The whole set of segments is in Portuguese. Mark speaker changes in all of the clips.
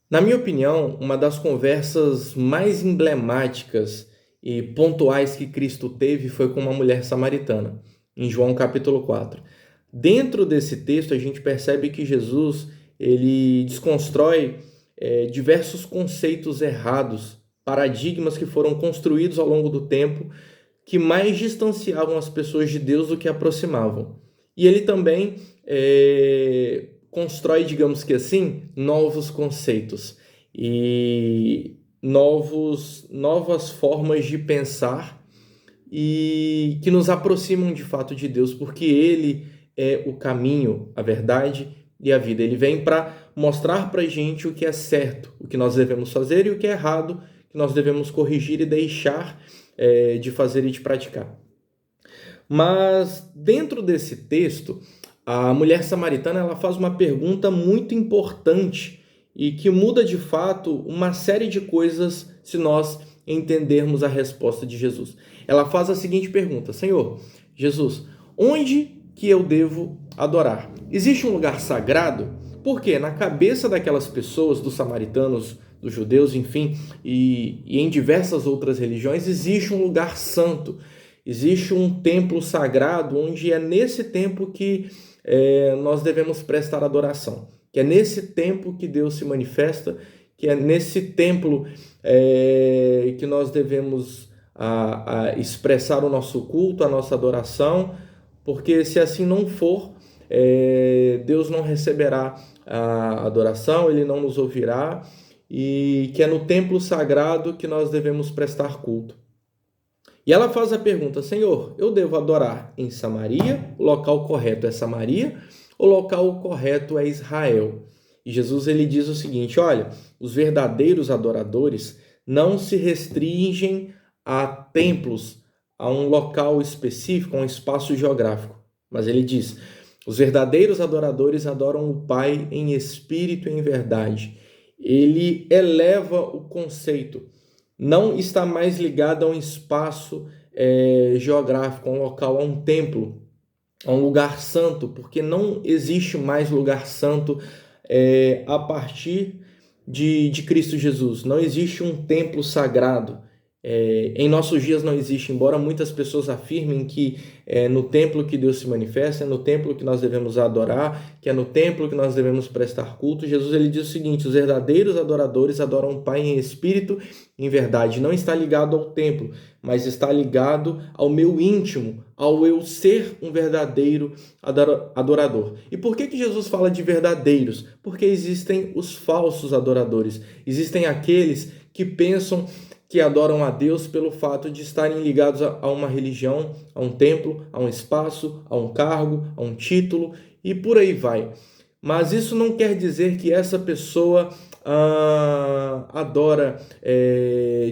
Speaker 1: Na minha opinião, uma das conversas mais emblemáticas e pontuais que Cristo teve foi com uma mulher samaritana, em João capítulo 4. Dentro desse texto, a gente percebe que Jesus ele desconstrói diversos conceitos errados, paradigmas que foram construídos ao longo do tempo, que mais distanciavam as pessoas de Deus do que aproximavam. E ele também constrói, digamos que assim, novos conceitos e novas formas de pensar e que nos aproximam de fato de Deus, porque Ele é o caminho, a verdade e a vida. Ele vem para mostrar para a gente o que é certo, o que nós devemos fazer e o que é errado, que nós devemos corrigir e deixar de fazer e de praticar. Mas dentro desse texto, a mulher samaritana ela faz uma pergunta muito importante e que muda de fato uma série de coisas se nós entendermos a resposta de Jesus. Ela faz a seguinte pergunta: Senhor, Jesus, onde que eu devo adorar? Existe um lugar sagrado? Porque na cabeça daquelas pessoas, dos samaritanos, dos judeus, enfim, e em diversas outras religiões, existe um lugar santo. Existe um templo sagrado onde é nesse templo que nós devemos prestar adoração, que é nesse templo que Deus se manifesta, que é nesse templo que nós devemos expressar o nosso culto, a nossa adoração, porque se assim não for, Deus não receberá a adoração, Ele não nos ouvirá, e que é no templo sagrado que nós devemos prestar culto. E ela faz a pergunta: Senhor, eu devo adorar em Samaria? O local correto é Samaria? O local correto é Israel? E Jesus ele diz o seguinte: olha, os verdadeiros adoradores não se restringem a templos, a um local específico, a um espaço geográfico. Mas ele diz: os verdadeiros adoradores adoram o Pai em espírito e em verdade. Ele eleva o conceito, não está mais ligado a um espaço geográfico, a um local, a um templo, a um lugar santo, porque não existe mais lugar santo a partir de Cristo Jesus. Não existe um templo sagrado. Em nossos dias não existe, embora muitas pessoas afirmem que é no templo que Deus se manifesta, é no templo que nós devemos adorar, que é no templo que nós devemos prestar culto. Jesus ele diz o seguinte: os verdadeiros adoradores adoram o Pai em espírito e em verdade. Não está ligado ao templo, mas está ligado ao meu íntimo, ao eu ser um verdadeiro adorador. E por que Jesus fala de verdadeiros? Porque existem os falsos adoradores, existem aqueles que pensam que adoram a Deus pelo fato de estarem ligados a uma religião, a um templo, a um espaço, a um cargo, a um título e por aí vai. Mas isso não quer dizer que essa pessoa adora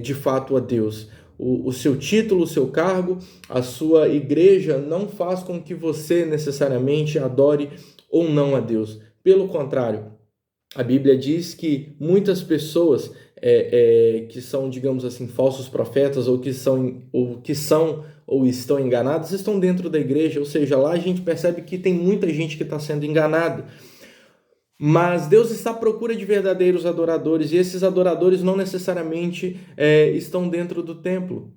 Speaker 1: de fato a Deus. O seu título, o seu cargo, a sua igreja não faz com que você necessariamente adore ou não a Deus. Pelo contrário, a Bíblia diz que muitas pessoas que são, digamos assim, falsos profetas ou estão enganados estão dentro da igreja, ou seja, lá a gente percebe que tem muita gente que está sendo enganada. Mas Deus está à procura de verdadeiros adoradores e esses adoradores não necessariamente estão dentro do templo.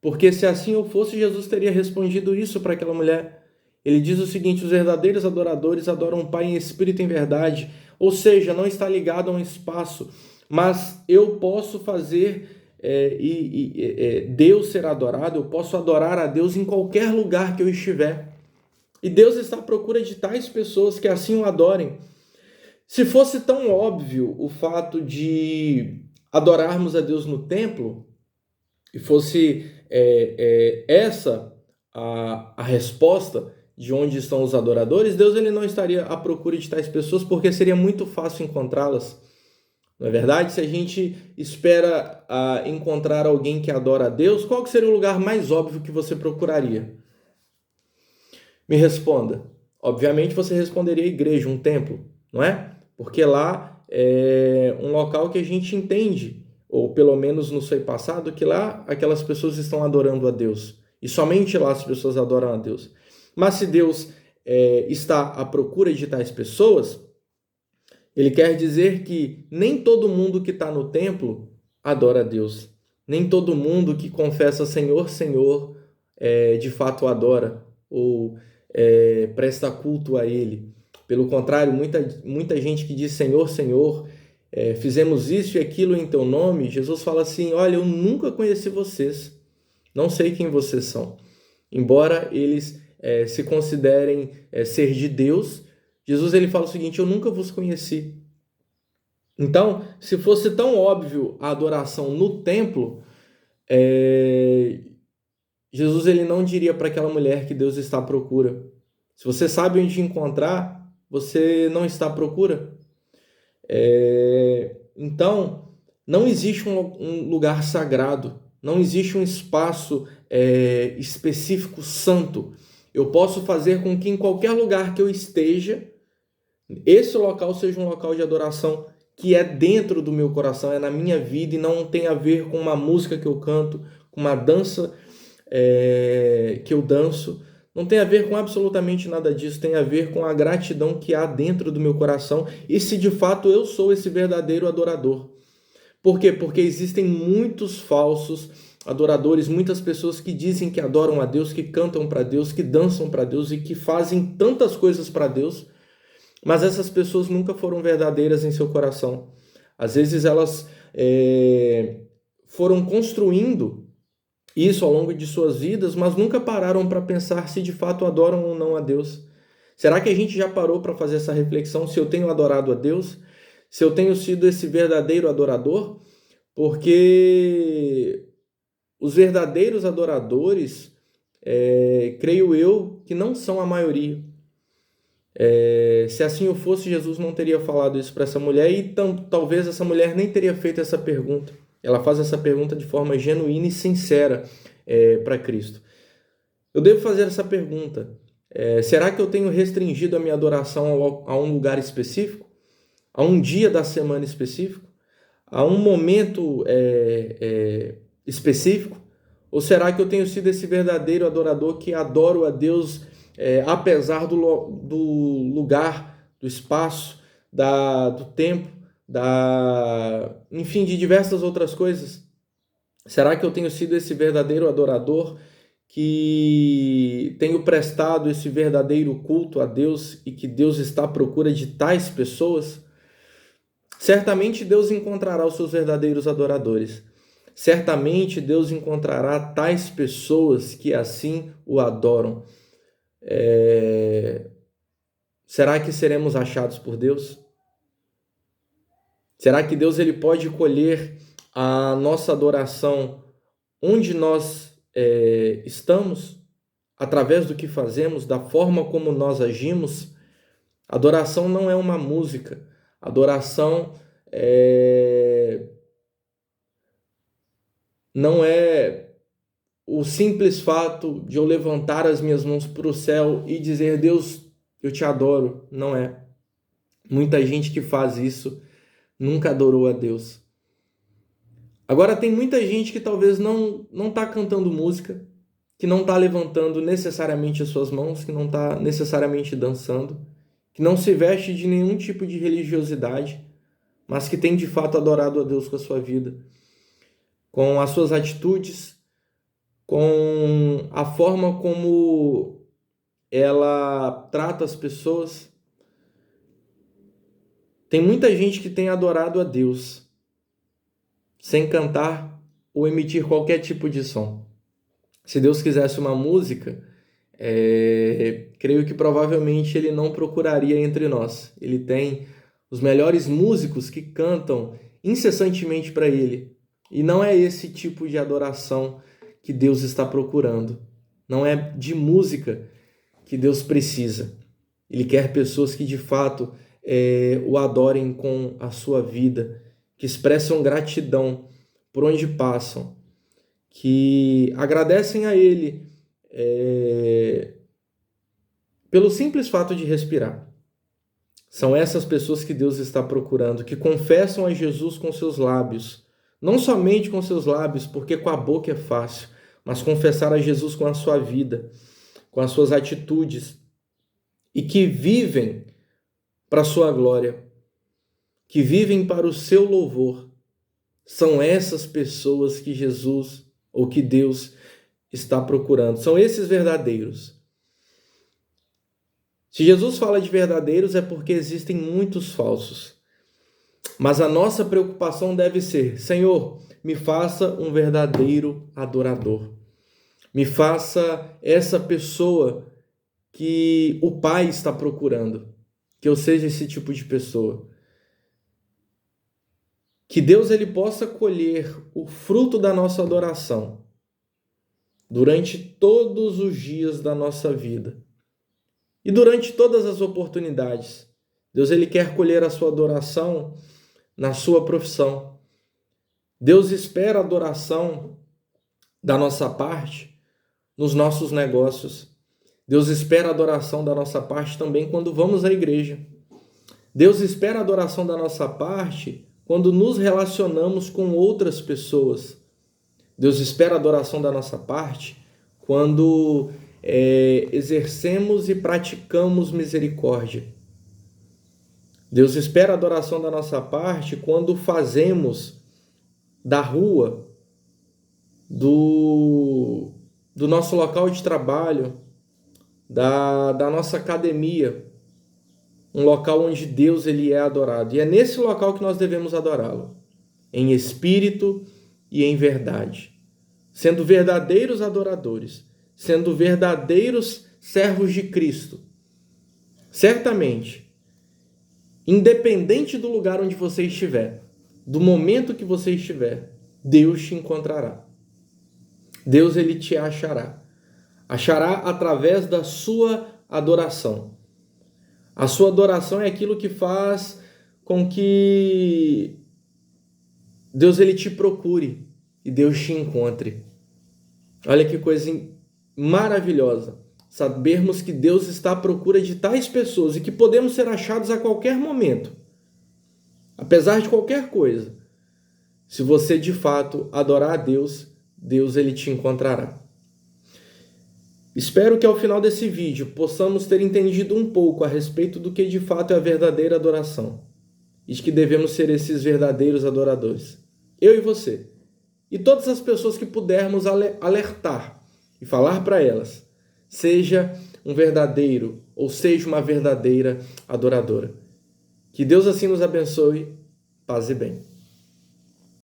Speaker 1: Porque se assim eu fosse, Jesus teria respondido isso para aquela mulher. Ele diz o seguinte: os verdadeiros adoradores adoram o Pai em espírito e em verdade. Ou seja, não está ligado a um espaço, mas eu posso fazer Deus ser adorado, eu posso adorar a Deus em qualquer lugar que eu estiver. E Deus está à procura de tais pessoas que assim o adorem. Se fosse tão óbvio o fato de adorarmos a Deus no templo, e fosse essa a resposta de onde estão os adoradores, Deus ele não estaria à procura de tais pessoas, porque seria muito fácil encontrá-las. Não é verdade? Se a gente espera encontrar alguém que adora a Deus, qual que seria o lugar mais óbvio que você procuraria? Me responda. Obviamente você responderia igreja, um templo, não é? Porque lá é um local que a gente entende, ou pelo menos no seu passado, que lá aquelas pessoas estão adorando a Deus. E somente lá as pessoas adoram a Deus. Mas se Deus está à procura de tais pessoas, Ele quer dizer que nem todo mundo que está no templo adora a Deus. Nem todo mundo que confessa Senhor, Senhor, de fato adora ou presta culto a Ele. Pelo contrário, muita gente que diz Senhor, Senhor, fizemos isso e aquilo em teu nome, Jesus fala assim, olha, eu nunca conheci vocês, não sei quem vocês são. Embora eles se considerem ser de Deus, Jesus ele fala o seguinte, eu nunca vos conheci. Então, se fosse tão óbvio a adoração no templo, Jesus ele não diria para aquela mulher que Deus está à procura. Se você sabe onde encontrar, você não está à procura. Então, não existe um lugar sagrado, não existe um espaço específico santo. Eu posso fazer com que em qualquer lugar que eu esteja, esse local seja um local de adoração que é dentro do meu coração, é na minha vida e não tem a ver com uma música que eu canto, com uma dança que eu danço. Não tem a ver com absolutamente nada disso, tem a ver com a gratidão que há dentro do meu coração e se de fato eu sou esse verdadeiro adorador. Por quê? Porque existem muitos falsos adoradores, muitas pessoas que dizem que adoram a Deus, que cantam para Deus, que dançam para Deus e que fazem tantas coisas para Deus, mas essas pessoas nunca foram verdadeiras em seu coração. Às vezes elas foram construindo isso ao longo de suas vidas, mas nunca pararam para pensar se de fato adoram ou não a Deus. Será que a gente já parou para fazer essa reflexão se eu tenho adorado a Deus? Se eu tenho sido esse verdadeiro adorador? Porque os verdadeiros adoradores, creio eu, que não são a maioria. Se assim eu fosse, Jesus não teria falado isso para essa mulher e talvez essa mulher nem teria feito essa pergunta. Ela faz essa pergunta de forma genuína e sincera para Cristo. Eu devo fazer essa pergunta. Será que eu tenho restringido a minha adoração a um lugar específico? A um dia da semana específico? A um momento específico? Ou será que eu tenho sido esse verdadeiro adorador que adoro a Deus apesar do lugar, do espaço, do tempo, enfim, de diversas outras coisas? Será que eu tenho sido esse verdadeiro adorador que tenho prestado esse verdadeiro culto a Deus e que Deus está à procura de tais pessoas? Certamente Deus encontrará os seus verdadeiros adoradores. Certamente Deus encontrará tais pessoas que assim o adoram. Será que seremos achados por Deus? Será que Deus ele pode colher a nossa adoração onde nós estamos, através do que fazemos, da forma como nós agimos? Adoração não é uma música. Adoração não é o simples fato de eu levantar as minhas mãos para o céu e dizer, Deus, eu te adoro. Não é. Muita gente que faz isso nunca adorou a Deus. Agora tem muita gente que talvez não está cantando música, que não está levantando necessariamente as suas mãos, que não está necessariamente dançando, que não se veste de nenhum tipo de religiosidade, mas que tem de fato adorado a Deus com a sua vida, com as suas atitudes, com a forma como ela trata as pessoas. Tem muita gente que tem adorado a Deus sem cantar ou emitir qualquer tipo de som. Se Deus quisesse uma música, creio que provavelmente Ele não procuraria entre nós. Ele tem os melhores músicos que cantam incessantemente para Ele. E não é esse tipo de adoração que Deus está procurando. Não é de música que Deus precisa. Ele quer pessoas que de fato o adorem com a sua vida, que expressam gratidão por onde passam, que agradecem a Ele pelo simples fato de respirar. São essas pessoas que Deus está procurando, que confessam a Jesus com seus lábios, não somente com seus lábios, porque com a boca é fácil, mas confessar a Jesus com a sua vida, com as suas atitudes, e que vivem para a sua glória. que vivem para o seu louvor, são essas pessoas que Jesus ou que Deus está procurando. São esses verdadeiros. Se Jesus fala de verdadeiros, é porque existem muitos falsos. Mas a nossa preocupação deve ser: Senhor, me faça um verdadeiro adorador. Me faça essa pessoa que o Pai está procurando. Que eu seja esse tipo de pessoa. Que Deus ele possa colher o fruto da nossa adoração durante todos os dias da nossa vida. E durante todas as oportunidades. Deus ele quer colher a sua adoração na sua profissão. Deus espera a adoração da nossa parte nos nossos negócios. Deus espera a adoração da nossa parte também quando vamos à igreja. Deus espera a adoração da nossa parte quando nos relacionamos com outras pessoas. Deus espera a adoração da nossa parte quando exercemos e praticamos misericórdia. Deus espera a adoração da nossa parte quando fazemos da rua, do nosso local de trabalho, da nossa academia, um local onde Deus ele é adorado. E é nesse local que nós devemos adorá-lo, em espírito e em verdade, sendo verdadeiros adoradores, sendo verdadeiros servos de Cristo. Certamente, independente do lugar onde você estiver, do momento que você estiver, Deus te encontrará. Deus ele te achará. Achará através da sua adoração. A sua adoração é aquilo que faz com que Deus ele te procure e Deus te encontre. Olha que coisa maravilhosa. Sabermos que Deus está à procura de tais pessoas e que podemos ser achados a qualquer momento. Apesar de qualquer coisa. Se você de fato adorar a Deus, Deus ele te encontrará. Espero que ao final desse vídeo possamos ter entendido um pouco a respeito do que de fato é a verdadeira adoração e de que devemos ser esses verdadeiros adoradores. Eu e você. E todas as pessoas que pudermos alertar e falar para elas. Seja um verdadeiro ou seja uma verdadeira adoradora. Que Deus assim nos abençoe. Paz e bem.